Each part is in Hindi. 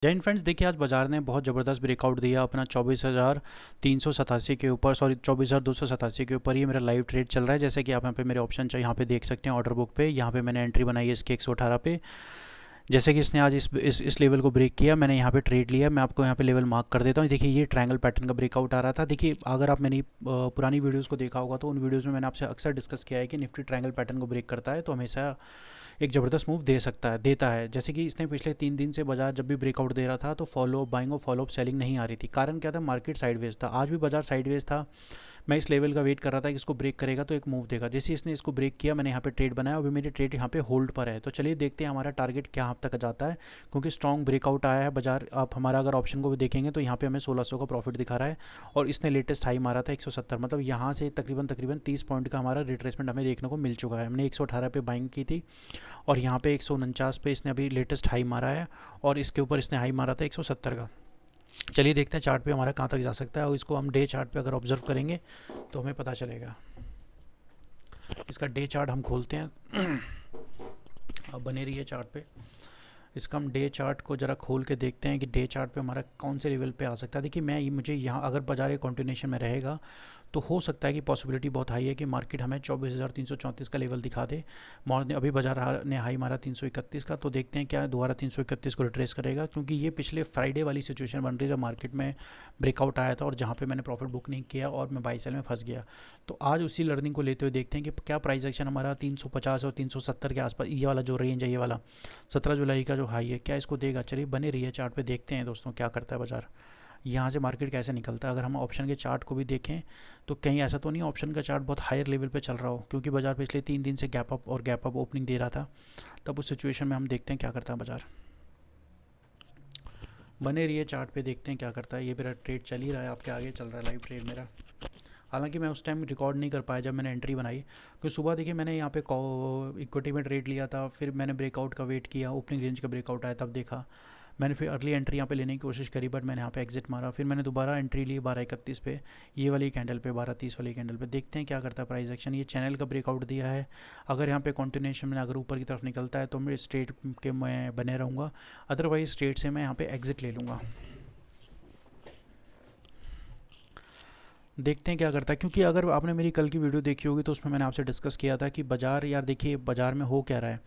जैन फ्रेंड्स, देखिए आज बाजार ने बहुत ज़बरदस्त ब्रेकआउट दिया अपना 24,387 के ऊपर, सॉरी 24,287 के ऊपर। ये मेरा लाइव ट्रेड चल रहा है। जैसे कि आप यहाँ पे मेरे ऑप्शन चाहिए यहाँ पे देख सकते हैं ऑर्डर बुक पे। यहाँ पे मैंने एंट्री बनाई है इसके 118 पे। जैसे कि इसने आज इस लेवल को ब्रेक किया, मैंने यहाँ पे ट्रेड लिया। मैं आपको यहाँ पे लेवल मार्क कर देता हूँ। देखिए ये ट्रायंगल पैटर्न का ब्रेकआउट आ रहा था। देखिए अगर आप मेरी पुरानी वीडियोस को देखा होगा तो उन वीडियोस में मैंने आपसे अक्सर डिस्कस किया है कि निफ्टी ट्रायंगल पैटर्न को ब्रेक करता है तो हमेशा एक ज़बरदस्त मूव दे सकता है, देता है। जैसे कि इसने पिछले 3 दिन से बाजार जब भी ब्रेकआउट दे रहा था तो फॉलो बाइंग और फॉलो अप सेलिंग नहीं आ रही थी। कारण क्या था? मार्केट साइडवेज था। आज भी बाजार साइडवेज था। मैं इस लेवल का वेट कर रहा था कि इसको ब्रेक करेगा तो एक मूव देगा। जैसे इसने इसको ब्रेक किया, मैंने यहाँ पे ट्रेड बनाया। अभी मेरी ट्रेड यहाँ पे होल्ड पर है। तो चलिए देखते हैं हमारा टारगेट क्या हद तक जाता है, क्योंकि स्ट्रॉन्ग ब्रेकआउट आया है बाजार। आप हमारा अगर ऑप्शन को भी देखेंगे तो यहाँ पे हमें 1600 का प्रॉफिट दिखा रहा है और इसने लेटेस्ट हाई मारा था 170। मतलब यहाँ से तकरीबन तकरीबन 30 पॉइंट का हमारा रिट्रेसमेंट हमें देखने को मिल चुका है। हमने 118 पे बाइंग की थी और यहाँ पे 149 पे इसने अभी लेटेस्ट हाई मारा है और इसके ऊपर इसने हाई मारा था 170 का। चलिए देखते हैं चार्ट पे हमारा कहाँ तक जा सकता है और इसको हम डे चार्ट पे अगर ऑब्जर्व करेंगे तो हमें पता चलेगा। इसका डे चार्ट हम खोलते हैं। अब बने रही है चार्ट पे। इसका हम डे चार्ट को ज़रा खोल के देखते हैं कि डे चार्ट पे हमारा कौन से लेवल पे आ सकता है। देखिए मुझे यहाँ अगर बाजार एक कंटिन्यूएशन में रहेगा तो हो सकता है कि पॉसिबिलिटी बहुत हाई है कि मार्केट हमें 24,334 का लेवल दिखा दे। मॉर्निंग अभी बाजार ने हाई मारा 331 का, तो देखते हैं क्या दोबारा 331 को रिट्रेस करेगा, क्योंकि ये पिछले फ्राइडे वाली सिचुएशन बन रही है जब मार्केट में ब्रेकआउट आया था और जहाँ पे मैंने प्रॉफिट बुक नहीं किया और मैं बाई सेल में फंस गया। तो आज उसी लर्निंग को लेते हुए देखते हैं कि क्या प्राइस एक्शन हमारा 350 और 370 के आसपास, ये वाला जो रेंज है, ये वाला 17 जुलाई का जो हाई है, क्या इसको देगा। चलिए बने रही है चार्ट पे, देखते हैं दोस्तों क्या करता है बाजार, यहाँ से मार्केट कैसे निकलता है। अगर हम ऑप्शन के चार्ट को भी देखें तो कहीं ऐसा तो नहीं ऑप्शन का चार्ट बहुत हायर लेवल पे चल रहा हो, क्योंकि बाजार पिछले 3 दिन से गैप अप और गैप अप ओपनिंग दे रहा था। तब उस सिचुएशन में हम देखते हैं क्या करता है बाजार। बने रही है चार्ट पे, देखते हैं क्या करता है। ये मेरा ट्रेड चल ही रहा है, आपके आगे चल रहा है लाइव ट्रेड मेरा। हालांकि मैं उस टाइम रिकॉर्ड नहीं कर पाया जब मैंने एंट्री बनाई, क्योंकि सुबह देखिए मैंने यहाँ पे इक्विटी में ट्रेड लिया था। फिर मैंने ब्रेकआउट का वेट किया, ओपनिंग रेंज का ब्रेकआउट आया तब देखा। मैंने फिर अर्ली एंट्री यहाँ पे लेने की कोशिश करी, बट मैंने यहाँ पे एग्जिट मारा। फिर मैंने दोबारा एंट्री ली 12:31 पे, ये वाली कैंडल पे, 12:30 वाली कैंडल पे। देखते हैं क्या करता है प्राइस एक्शन। ये चैनल का ब्रेकआउट दिया है। अगर यहाँ पे कंटिन्यूएशन में अगर ऊपर की तरफ निकलता है तो मैं स्ट्रेट के मैं बने रहूँगा, अदरवाइज स्ट्रेट से मैं यहाँ पे एग्जिट ले लूँगा। देखते हैं क्या करता है, क्योंकि अगर आपने मेरी कल की वीडियो देखी होगी तो उसमें मैंने आपसे डिस्कस किया था कि बाजार, यार देखिए बाजार में हो क्या रहा है।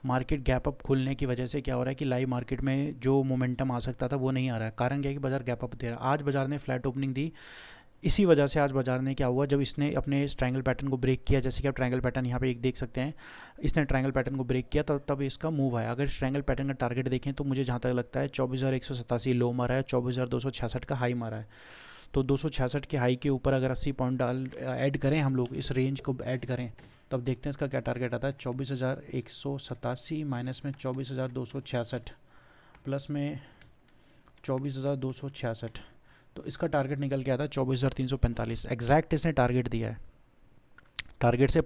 मार्केट गैप अप खुलने की वजह से क्या हो रहा है कि लाइव मार्केट में जो मोमेंटम आ सकता था वो नहीं आ रहा है। कारण क्या है कि बाजार गैप अप दे रहा है। आज बाजार ने फ्लैट ओपनिंग दी, इसी वजह से आज बाजार ने क्या हुआ, जब इसने अपने इस ट्रायंगल पैटर्न को ब्रेक किया, जैसे कि आप ट्रायंगल पैटर्न यहाँ पे एक देख सकते हैं, इसने ट्रायंगल पैटर्न को ब्रेक किया तब इसका मूव आया। अगर इस ट्रायंगल पैटर्न का टारगेट देखें तो मुझे जहाँ तक लगता है 24,187 लो मारा है, 24,266 का हाई मारा है। तो 266 के हाई के ऊपर अगर 80 पॉइंट ऐड करें, हम लोग इस रेंज को ऐड करें, तब देखते हैं इसका क्या टारगेट आता है। 24,187 माइनस में 24,266 प्लस में 24,266, तो इसका टारगेट निकल के आता है 24,345। एग्जैक्ट इसने टारगेट दिया है। टारगेट से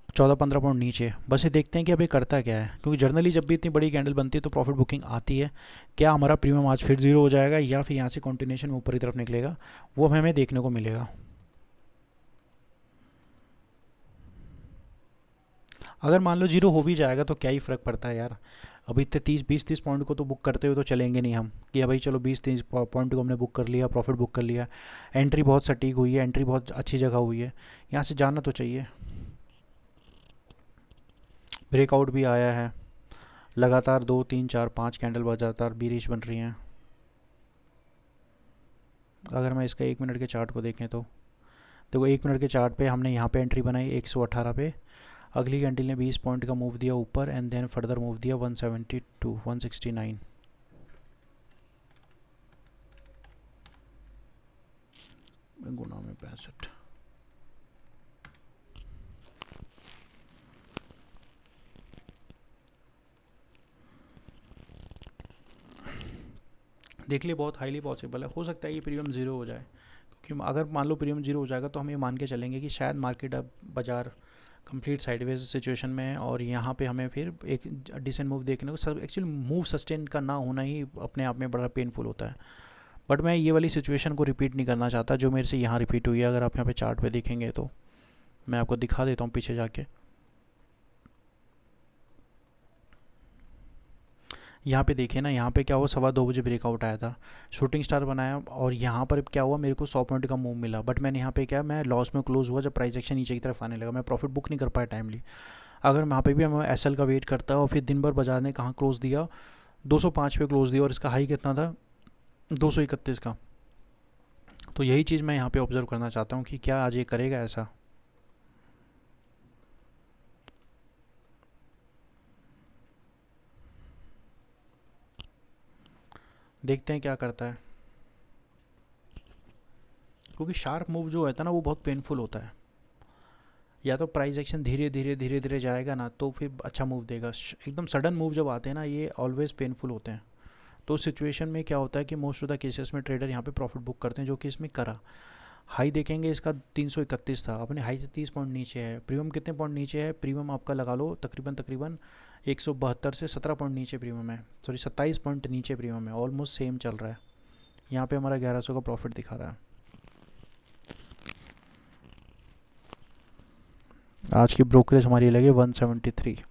14-15 पॉइंट नीचे। बस ये देखते हैं कि अभी करता क्या है, क्योंकि जर्नली जब भी इतनी बड़ी कैंडल बनती है तो प्रॉफिट बुकिंग आती है। क्या हमारा प्रीमियम आज फिर जीरो हो जाएगा या फिर यहाँ से कंटिन्यूएशन में ऊपर की तरफ निकलेगा, वो हमें देखने को मिलेगा। अगर मान लो जीरो हो भी जाएगा तो क्या ही फ़र्क पड़ता है यार। अभी इतने 20-30 पॉइंट को तो बुक करते हुए तो चलेंगे नहीं हम कि भाई चलो 20-30 पॉइंट को हमने बुक कर लिया, प्रॉफिट बुक कर लिया। एंट्री बहुत सटीक हुई है, एंट्री बहुत अच्छी जगह हुई है, यहाँ से जाना तो चाहिए। ब्रेकआउट भी आया है, लगातार 2-3-4-5 कैंडल लगातार बीरिश बन रही हैं। अगर मैं इसका 1 मिनट के चार्ट को देखें तो देखो, 1 मिनट के चार्ट पे हमने यहाँ पे एंट्री बनाई 118 पे। अगली कैंडल ने 20 पॉइंट का मूव दिया ऊपर एंड देन फर्दर मूव दिया 172 169। गुना में 65। देख लिए बहुत हाईली पॉसिबल है, हो सकता है ये प्रीमियम ज़ीरो हो जाए। क्योंकि अगर मान लो प्रीमियम ज़ीरो हो जाएगा तो हम ये मान के चलेंगे कि शायद मार्केट अब बाज़ार कंप्लीट साइडवेज सिचुएशन में है और यहाँ पे हमें फिर एक डिसेंट मूव देखने को, सब एक्चुअली मूव सस्टेन का ना होना ही अपने आप में बड़ा पेनफुल होता है। बट मैं ये वाली सिचुएशन को रिपीट नहीं करना चाहता जो मेरे से यहाँ रिपीट हुई है। अगर आप यहाँ पे चार्ट पे देखेंगे तो मैं आपको दिखा देता हूँ पीछे जाके। यहाँ पे देखिए ना, यहाँ पे क्या हुआ, 2:15 बजे ब्रेकआउट आया था, शूटिंग स्टार बनाया, और यहाँ पर क्या हुआ, मेरे को 100 पॉइंट का मूव मिला, बट मैंने यहाँ पे क्या, मैं लॉस में क्लोज हुआ जब प्राइस एक्शन नीचे की तरफ आने लगा, मैं प्रॉफिट बुक नहीं कर पाया टाइमली। अगर वहाँ पे भी मैं एसएल का वेट करता और फिर दिन भर बाजार ने कहाँ क्लोज दिया, 205 पे क्लोज दिया, और इसका हाई कितना था, 231 का। तो यही चीज़ मैं यहाँ पे ऑब्जर्व करना चाहता हूँ कि क्या आज ये करेगा ऐसा। देखते हैं क्या करता है, क्योंकि शार्प मूव जो होता है ना वो बहुत पेनफुल होता है। या तो प्राइस एक्शन धीरे धीरे धीरे धीरे जाएगा ना तो फिर अच्छा मूव देगा, एकदम सडन मूव जब आते हैं ना ये ऑलवेज़ पेनफुल होते हैं। तो उस सिचुएशन में क्या होता है कि मोस्ट ऑफ द केसेस में ट्रेडर यहाँ पे प्रॉफिट बुक करते हैं, जो कि इसमें करा। हाई देखेंगे इसका 331 था, अपने हाई से 30 पॉइंट नीचे है। प्रीमियम कितने पॉइंट नीचे है, प्रीमियम आपका लगा लो तकरीबन तकरीबन 172 से 17 पॉइंट नीचे प्रीमियम है, सॉरी 27 पॉइंट नीचे प्रीमियम है, ऑलमोस्ट सेम चल रहा है। यहाँ पे हमारा 1100 का प्रॉफिट दिखा रहा है। आज की ब्रोकरेज हमारी लगी 173।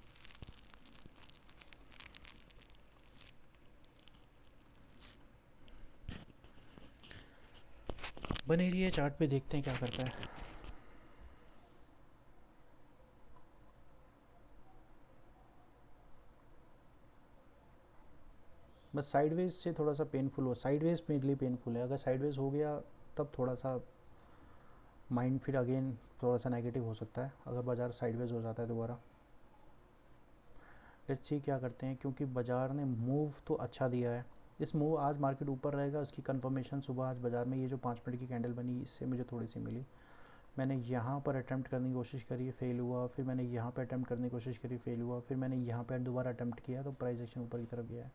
बने रही है चार्ट पे, देखते हैं क्या करता है। बस साइडवेज से थोड़ा सा पेनफुल हो, साइडवेज मेनली पेनफुल है, अगर साइडवेज हो गया तब थोड़ा सा माइंड फिर अगेन थोड़ा सा नेगेटिव हो सकता है, अगर बाज़ार साइडवेज हो जाता है दोबारा। लेट्स सी क्या करते हैं, क्योंकि बाज़ार ने मूव तो अच्छा दिया है। इस मूव आज मार्केट ऊपर रहेगा, इसकी कंफर्मेशन सुबह आज बाज़ार में ये जो 5 मिनट की कैंडल बनी इससे मुझे थोड़ी सी मिली। मैंने यहाँ पर अटैम्प्ट करने की कोशिश करी, फेल हुआ, फिर मैंने यहाँ पर अटैम्प्ट करने की कोशिश करी, फेल हुआ, फिर मैंने यहाँ पर दोबारा अटैम्प्ट किया तो प्राइस एक्शन ऊपर की तरफ गया है।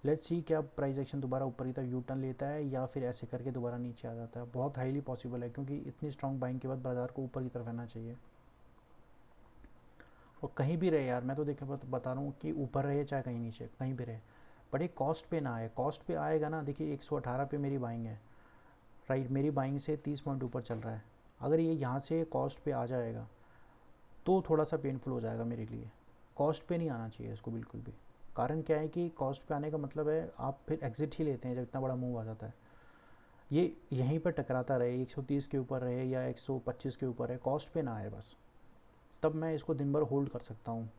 लेट्स सी क्या प्राइस एक्शन दोबारा ऊपर की तरफ यू टर्न लेता है या फिर ऐसे करके दोबारा नीचे आ जाता है। बहुत हाईली पॉसिबल है, क्योंकि इतनी स्ट्रॉन्ग बाइंग के बाद बाज़ार को ऊपर की तरफ आना चाहिए। और कहीं भी रहे यार, मैं तो देखे बता रहा हूँ कि ऊपर रहे चाहे कहीं नीचे, कहीं भी रहे, बट एक कॉस्ट पे ना आए। कॉस्ट पे आएगा ना, देखिए 118 पे मेरी बाइंग है, राइट, मेरी बाइंग से 30 पॉइंट ऊपर चल रहा है। अगर ये यहाँ से कॉस्ट पे आ जाएगा तो थोड़ा सा पेनफुल हो जाएगा मेरे लिए। कॉस्ट पे नहीं आना चाहिए इसको बिल्कुल भी। कारण क्या है कि कॉस्ट पे आने का मतलब है आप फिर एग्जिट ही लेते हैं जब इतना बड़ा मूव आ जाता है। ये यहीं पर टकराता रहे, 130 के ऊपर रहे या 125 के ऊपर है, कॉस्ट पे ना आए बस, तब मैं इसको दिन भर होल्ड कर सकता हूँ।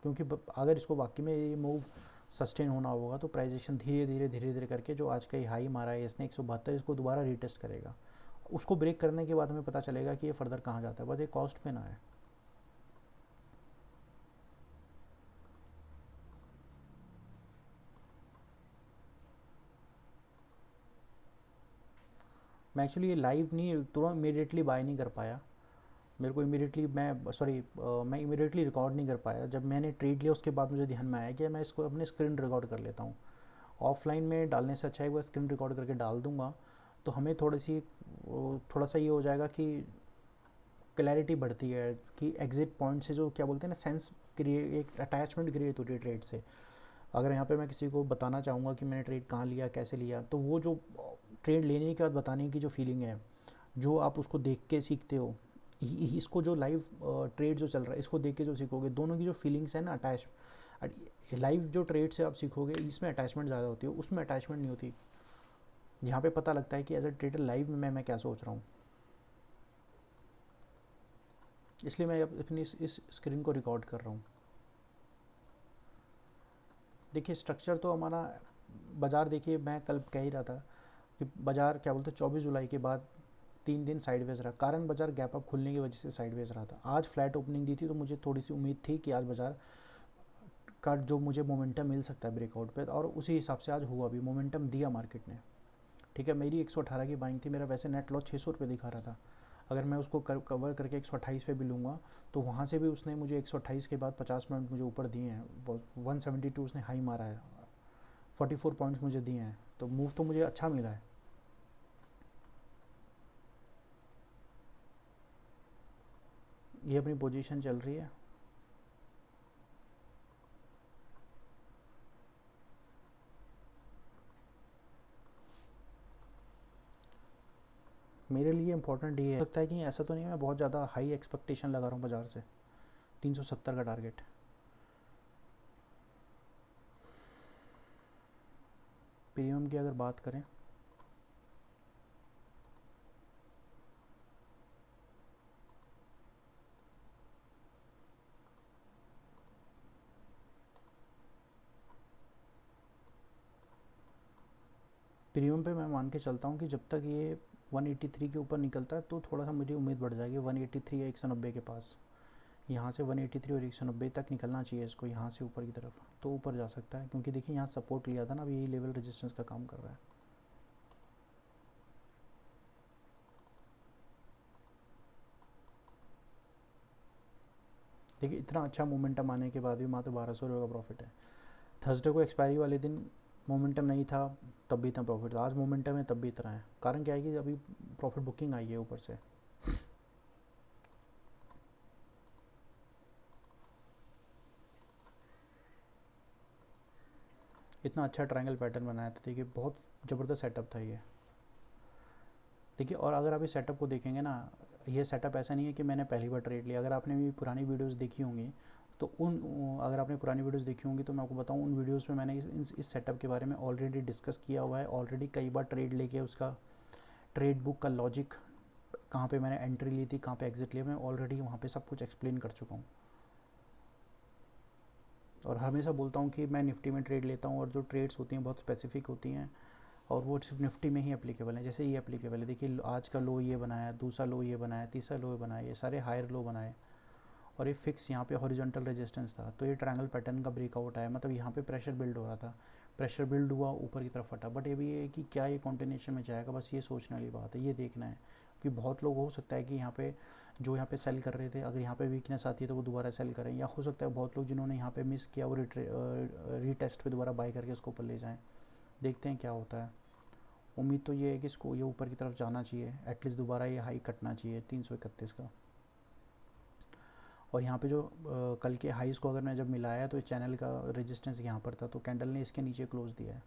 क्योंकि अगर इसको वाकई में ये मूव सस्टेन होना होगा तो प्राइजेशन धीरे धीरे धीरे धीरे करके जो आज का ही हाई मारा है इसने 172, इसको दोबारा रीटेस्ट करेगा। उसको ब्रेक करने के बाद हमें पता चलेगा कि ये फर्दर कहाँ जाता है, बस ये कॉस्ट पे ना है। मैं एक्चुअली ये लाइव नहीं तुरंत इमीडिएटली बाय नहीं कर पाया, मेरे को इमीडिएटली मैं इमीडिएटली रिकॉर्ड नहीं कर पाया। जब मैंने ट्रेड लिया उसके बाद मुझे ध्यान में आया कि मैं इसको अपने स्क्रीन रिकॉर्ड कर लेता हूँ। ऑफलाइन में डालने से अच्छा है वो स्क्रीन रिकॉर्ड करके डाल दूंगा, तो हमें थोड़ा सा ये हो जाएगा कि क्लैरिटी बढ़ती है कि एग्जिट पॉइंट से जो क्या बोलते हैं ना सेंस क्रिएट, एक अटैचमेंट क्रिएट होती है ट्रेड से। अगर यहाँ पे मैं किसी को बताना चाहूँगा कि मैंने ट्रेड कहाँ लिया कैसे लिया, तो वो जो ट्रेड लेने के बाद बताने की जो फीलिंग है, जो आप उसको देख के सीखते हो, इसको जो लाइव ट्रेड जो चल रहा है इसको देख के जो सीखोगे, दोनों की जो फीलिंग्स है ना अटैच, लाइव जो ट्रेड से आप सीखोगे इसमें अटैचमेंट ज़्यादा होती है, उसमें अटैचमेंट नहीं होती। यहाँ पे पता लगता है कि एज अ ट्रेडर लाइव में मैं क्या सोच रहा हूँ। इसलिए मैं अपनी इस स्क्रीन को रिकॉर्ड कर रहा हूँ। देखिए स्ट्रक्चर तो हमारा बाज़ार, देखिए मैं कल कह ही रहा था कि बाज़ार क्या बोलते हैं 24 जुलाई के बाद 3 दिन साइडवेज रहा, कारण बाज़ार गैप अप खुलने की वजह से साइडवेज रहा था। आज फ्लैट ओपनिंग दी थी तो मुझे थोड़ी सी उम्मीद थी कि आज बाज़ार का जो मुझे मोमेंटम मिल सकता है ब्रेकआउट पे, और उसी हिसाब से आज हुआ भी, मोमेंटम दिया मार्केट ने। ठीक है, मेरी 118 की बाइंग थी, मेरा वैसे नेट लॉस 600 रुपये दिखा रहा था। अगर मैं उसको कवर करके 128 पे भी लूँगा तो वहाँ से भी उसने मुझे 128 के बाद 50 पॉइंट मुझे ऊपर दिए हैं, 172 उसने हाई मारा है, 44 पॉइंट्स मुझे दिए हैं, तो मूव तो मुझे अच्छा मिला है। ये अपनी पोजीशन चल रही है। मेरे लिए इंपॉर्टेंट ये लगता है कि ऐसा तो नहीं मैं बहुत ज़्यादा हाई एक्सपेक्टेशन लगा रहा हूँ बाज़ार से। 370 का टारगेट, प्रीमियम की अगर बात करें, प्रीमियम पे मैं मान के चलता हूँ कि जब तक ये 183 के ऊपर निकलता है तो थोड़ा सा मेरी उम्मीद बढ़ जाएगी 183 या 190 के पास। यहाँ से 183 और 190 तक निकलना चाहिए इसको, यहाँ से ऊपर की तरफ तो ऊपर जा सकता है, क्योंकि देखिए यहाँ सपोर्ट लिया था ना, अभी यही लेवल रेजिस्टेंस का काम कर रहा है। देखिए इतना अच्छा मोमेंटम आने के बाद भी मात्र 1200 रुपये का प्रॉफिट है। थर्सडे को एक्सपायरी वाले दिन मोमेंटम नहीं था तब भी इतना प्रॉफिट था, आज मोमेंटम है तब भी इतना है। कारण क्या है कि अभी प्रॉफिट बुकिंग आई है ऊपर से। इतना अच्छा ट्रायंगल पैटर्न बनाया था, देखिए बहुत ज़बरदस्त सेटअप था ये। देखिए और अगर आप इस सेटअप को देखेंगे ना, ये सेटअप ऐसा नहीं है कि मैंने पहली बार ट्रेड लिया। अगर आपने भी पुरानी वीडियोस देखी होंगी तो अगर आपने पुरानी वीडियोस देखी होंगी तो मैं आपको बताऊं, उन वीडियोस में मैंने इस सेटअप के बारे में ऑलरेडी डिस्कस किया हुआ है। ऑलरेडी कई बार ट्रेड लेके उसका ट्रेड बुक का लॉजिक, कहाँ पे मैंने एंट्री ली थी, कहाँ पे एग्जिट लिया, मैं ऑलरेडी वहाँ पे सब कुछ एक्सप्लेन कर चुका हूँ। और हमेशा बोलता हूँ कि मैं निफ्टी में ट्रेड लेता हूँ और जो ट्रेड्स होती हैं बहुत स्पेसिफिक होती हैं और वो सिर्फ निफ्टी में ही एप्लीकेबल है। जैसे ये एप्लीकेबल है, देखिए आज का लो ये बनाया, दूसरा लो ये बनाया, तीसरा लो ये बनाया, ये सारे हायर लो बनाए और ये फिक्स यहाँ पे हॉरिजॉन्टल रेजिस्टेंस था। तो ये ट्रायंगल पैटर्न का ब्रेकआउट आया, मतलब यहाँ पे प्रेशर बिल्ड हो रहा था, प्रेशर बिल्ड हुआ, ऊपर की तरफ फटा। बट ये भी है कि क्या ये कॉन्टिन्यूशन में जाएगा, बस ये सोचने वाली बात है, ये देखना है। कि बहुत लोग हो सकता है कि यहाँ पे जो यहाँ पे सेल कर रहे थे, अगर यहाँ पे वीकनेस आती है तो वो दोबारा सेल करें, या हो सकता है बहुत लोग जिन्होंने यहाँ पे मिस किया वो रीटेस्ट पे दोबारा बाई करके उसको ऊपर ले जाएँ। देखते हैं क्या होता है। उम्मीद तो ये है कि इसको ये ऊपर की तरफ जाना चाहिए, एटलीस्ट दोबारा ये हाई कटना चाहिए 331 का। और यहाँ पे जो कल के हाईज़ को अगर मैं जब मिलाया तो चैनल का रेजिस्टेंस यहाँ पर था, तो कैंडल ने इसके नीचे क्लोज दिया है।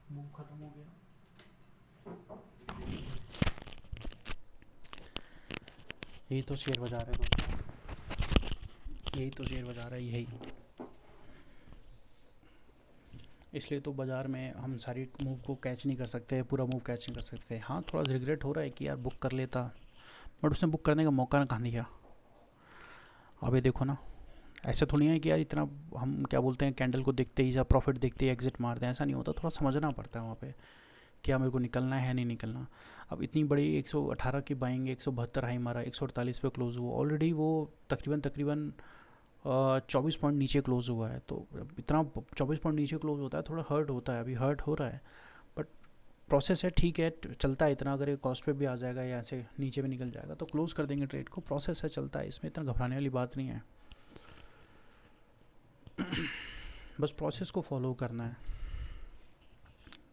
मूव खत्म हो गया। यही तो शेयर बाजार है दोस्तों, यही तो शेयर बाजार है, यही। इसलिए तो बाज़ार में हम सारी मूव को कैच नहीं कर सकते, पूरा मूव कैच नहीं कर सकते। हाँ थोड़ा रिग्रेट हो रहा है कि यार बुक कर लेता, बट उसने बुक करने का मौका ना कहाँ दिया। अभी देखो ना, ऐसा थोड़ी है कि यार इतना हम क्या बोलते हैं, कैंडल को देखते ही या प्रॉफिट देखते ही एग्जिट मारते हैं, ऐसा नहीं होता। थोड़ा समझना पड़ता है वहाँ पे क्या मेरे को निकलना है नहीं निकलना। अब इतनी बड़ी 118 की बाइंग, 172 हाई मारा, 148 पे क्लोज हुआ, ऑलरेडी वो तकरीबन 24 पॉइंट नीचे क्लोज हुआ है। तो इतना 24 पॉइंट नीचे क्लोज होता है, थोड़ा हर्ट होता है, अभी हर्ट हो रहा है। बट प्रोसेस है, ठीक है, चलता है इतना। अगर ये कॉस्ट पे भी आ जाएगा या ऐसे नीचे भी निकल जाएगा तो क्लोज कर देंगे ट्रेड को, प्रोसेस है, चलता है, इसमें इतना घबराने वाली बात नहीं है। बस प्रोसेस को फॉलो करना है,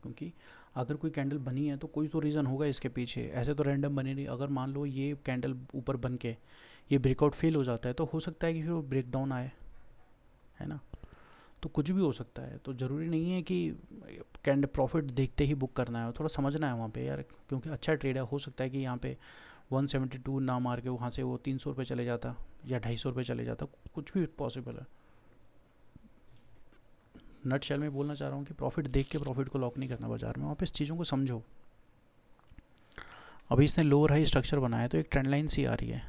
क्योंकि अगर कोई कैंडल बनी है तो कोई तो रीज़न होगा इसके पीछे, ऐसे तो रैंडम बनी नहीं। अगर मान लो ये कैंडल ऊपर बन के ये ब्रेकआउट फेल हो जाता है तो हो सकता है कि फिर वो ब्रेक डाउन आए, है ना। तो कुछ भी हो सकता है, तो ज़रूरी नहीं है कि कैंडल प्रॉफिट देखते ही बुक करना है, थोड़ा समझना है वहाँ पे यार, क्योंकि अच्छा ट्रेड है। हो सकता है कि यहाँ पे 172 ना मार के वहाँ से वो 300 रुपये चले जाता या 250 रुपये चले जाता, कुछ भी पॉसिबल है। नट शेल में बोलना चाह रहा हूँ कि प्रॉफिट देख के प्रॉफिट को लॉक नहीं करना बाजार में, वहाँ पे इस चीज़ों को समझो। अभी इसने लोअर हाई स्ट्रक्चर बनाया तो एक ट्रेंड लाइन सी आ रही है,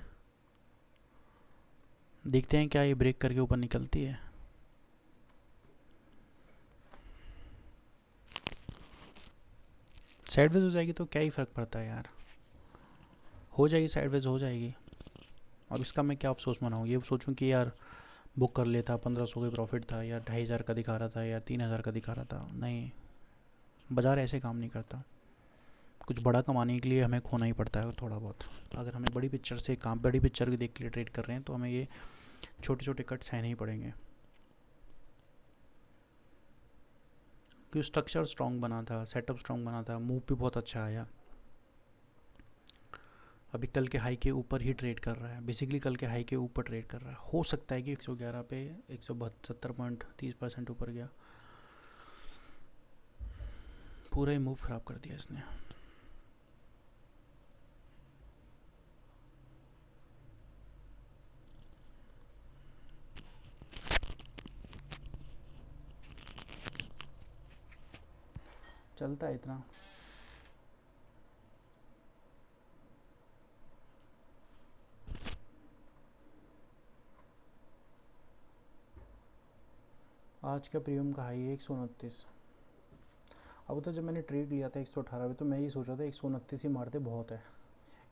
देखते हैं क्या ये ब्रेक करके ऊपर निकलती है। साइडवेज हो जाएगी तो क्या ही फ़र्क पड़ता है यार, हो जाएगी साइडवेज हो जाएगी। अब इसका मैं क्या अफसोस मनाऊँ, ये सोचूं कि यार बुक कर लेता, 1500 का प्रॉफिट था, या 2500 का दिखा रहा था, या 3000 का दिखा रहा था। नहीं, बाज़ार ऐसे काम नहीं करता। कुछ बड़ा कमाने के लिए हमें खोना ही पड़ता है थोड़ा बहुत। अगर हमें बड़ी पिक्चर से काम, बड़ी पिक्चर को देख के लिए ट्रेड कर रहे हैं तो हमें ये छोटे छोटे कट सहने ही पड़ेंगे। क्योंकि स्ट्रक्चर स्ट्रॉन्ग बना था, सेटअप स्ट्रॉन्ग बना था, मूव भी बहुत अच्छा आया। अभी कल के हाई के ऊपर ही ट्रेड कर रहा है, बेसिकली कल के हाई के ऊपर ट्रेड कर रहा है। हो सकता है कि 111 पे 172.30% ऊपर गया, पूरा ही मूव ख़राब कर दिया इसने। चलता है इतना। आज का प्रीमियम का हाई है 129। अब तो जब मैंने ट्रेड लिया था 118 पे तो मैं ये सोचा था 129 ही मारते बहुत है,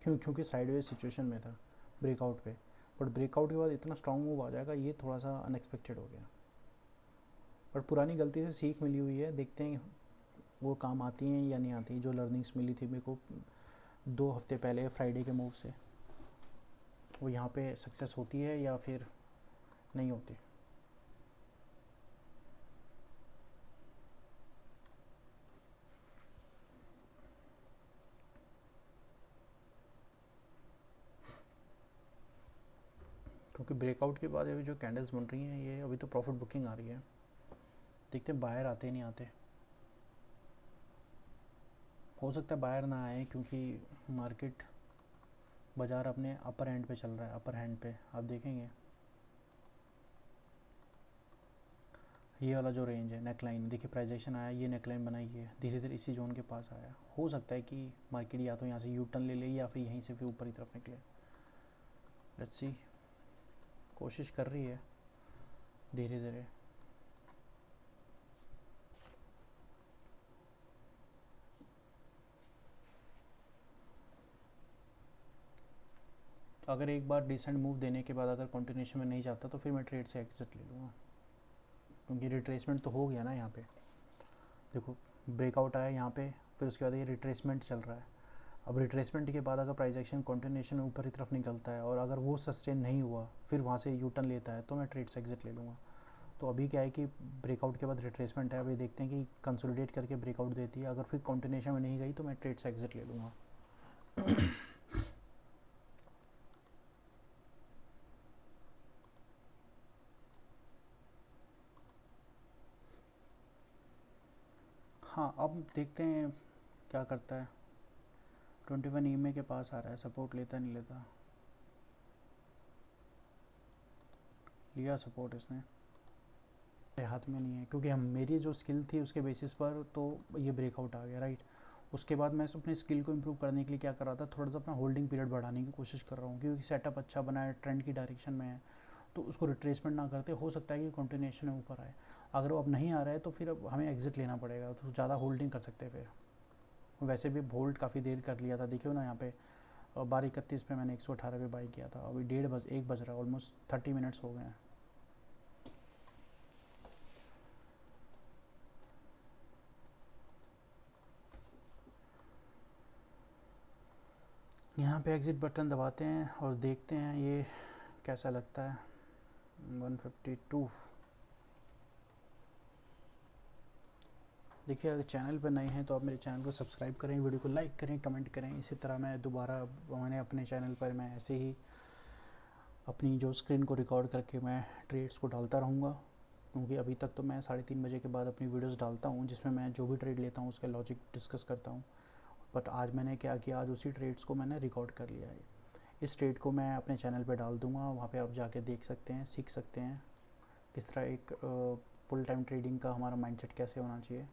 क्योंकि साइडवेज सिचुएशन में था ब्रेकआउट पे। बट ब्रेकआउट के बाद इतना स्ट्रॉन्ग मूव आ जाएगा ये थोड़ा सा अनएक्सपेक्टेड हो गया। बट पुरानी गलती से सीख मिली हुई है, देखते हैं वो काम आती हैं या नहीं आती। जो लर्निंग्स मिली थी मेरे को 2 हफ्ते पहले फ्राइडे के मूव से, वो यहाँ पे सक्सेस होती है या फिर नहीं होती। क्योंकि ब्रेकआउट के बाद अभी जो कैंडल्स बन रही हैं ये अभी तो प्रॉफिट बुकिंग आ रही है, देखते हैं बायर आते नहीं आते। हो सकता है बायर ना आए क्योंकि मार्केट बाज़ार अपने अपर हैंड पे चल रहा है। अपर हैंड पे आप देखेंगे ये वाला जो रेंज है नेकलाइन, देखिए प्राइजेशन आया, ये नेकलाइन बनाई है, धीरे धीरे इसी जोन के पास आया। हो सकता है कि मार्केट या तो यहाँ से यू टर्न ले ले या फिर यहीं से फिर ऊपर की तरफ निकले। लेट्स सी, कोशिश कर रही है धीरे धीरे। अगर एक बार डिसेंट मूव देने के बाद अगर कंटिन्यूशन में नहीं जाता तो फिर मैं ट्रेड से एग्जिट ले लूँगा, क्योंकि रिट्रेसमेंट तो हो गया ना। यहाँ पे देखो ब्रेकआउट आया यहाँ पे, फिर उसके बाद ये रिट्रेसमेंट चल रहा है। अब रिट्रेसमेंट के बाद अगर प्राइस एक्शन कंटिन्यूशन में ऊपर की तरफ निकलता है और अगर वो सस्टेन नहीं हुआ फिर वहाँ से यू टर्न लेता है तो मैं ट्रेड से एग्जिट ले लूँगा। तो अभी क्या है कि ब्रेकआउट के बाद रिट्रेसमेंट है, अभी देखते हैं कि कंसोलिडेट करके ब्रेकआउट देती है। अगर फिर कंटिन्यूशन में नहीं गई तो मैं ट्रेड से एग्जिट ले लूँगा। हाँ अब देखते हैं क्या करता है। 21 EMA के पास आ रहा है, सपोर्ट लेता नहीं लेता। लिया सपोर्ट इसने, मेरे हाथ में नहीं है क्योंकि हम मेरी जो स्किल थी उसके बेसिस पर तो ये ब्रेकआउट आ गया राइट। उसके बाद मैं अपने स्किल को इम्प्रूव करने के लिए क्या कर रहा था, थोड़ा सा अपना होल्डिंग पीरियड बढ़ाने की कोशिश कर रहा हूँ, क्योंकि सेटअप अच्छा बना है, ट्रेंड की डायरेक्शन में है, तो उसको रिट्रेसमेंट ना करते हो सकता है कि कंटिन्यूशन में ऊपर आए। अगर वो अब नहीं आ रहा है तो फिर अब हमें एग्जिट लेना पड़ेगा, तो ज़्यादा होल्डिंग कर सकते हैं। फिर वैसे भी होल्ड काफ़ी देर कर लिया था, देखियो ना यहाँ पे 12:31 पे मैंने 118 पे बाई किया था, अभी 1 बज रहा है, ऑलमोस्ट 30 मिनट्स हो गए हैं। यहाँ पे एग्ज़िट बटन दबाते हैं और देखते हैं ये कैसा लगता है। 152। देखिए अगर चैनल पर नए हैं तो आप मेरे चैनल को सब्सक्राइब करें, वीडियो को लाइक करें, कमेंट करें। इसी तरह मैं दोबारा मैंने अपने चैनल पर मैं ऐसे ही अपनी जो स्क्रीन को रिकॉर्ड करके मैं ट्रेड्स को डालता रहूँगा, क्योंकि अभी तक तो मैं 3:30 बजे के बाद अपनी वीडियोस डालता हूँ जिसमें मैं जो भी ट्रेड लेता हूँ उसका लॉजिक डिस्कस करता हूँ। बट आज मैंने क्या किया, आज उसी ट्रेड्स को मैंने रिकॉर्ड कर लिया है। इस ट्रेड को मैं अपने चैनल पे डाल दूँगा, वहाँ पे आप जाके देख सकते हैं, सीख सकते हैं किस तरह एक फुल टाइम ट्रेडिंग का हमारा माइंडसेट कैसे होना चाहिए।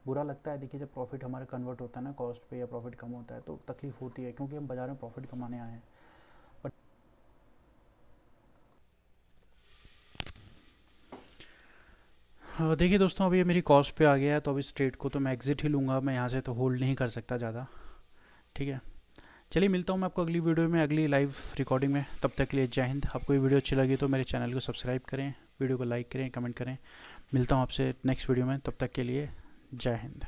बुरा लगता है देखिए जब प्रॉफिट हमारा कन्वर्ट होता है ना कॉस्ट पे, या प्रॉफिट कम होता है तो तकलीफ़ होती है, क्योंकि हम बाज़ार में प्रॉफिट कमाने आए हैं। बट देखिए दोस्तों अभी ये मेरी कॉस्ट पे आ गया है, तो अब इस ट्रेड को तो मैं एग्जिट ही लूँगा, मैं यहाँ से तो होल्ड नहीं कर सकता ज़्यादा। ठीक है, चलिए मिलता हूँ मैं आपको अगली वीडियो में, अगली लाइव रिकॉर्डिंग में। तब तक के लिए जय हिंद। आपको ये वीडियो अच्छी लगी तो मेरे चैनल को सब्सक्राइब करें, वीडियो को लाइक करें, कमेंट करें। मिलता हूँ आपसे नेक्स्ट वीडियो में, तब तक के लिए जय हिंद।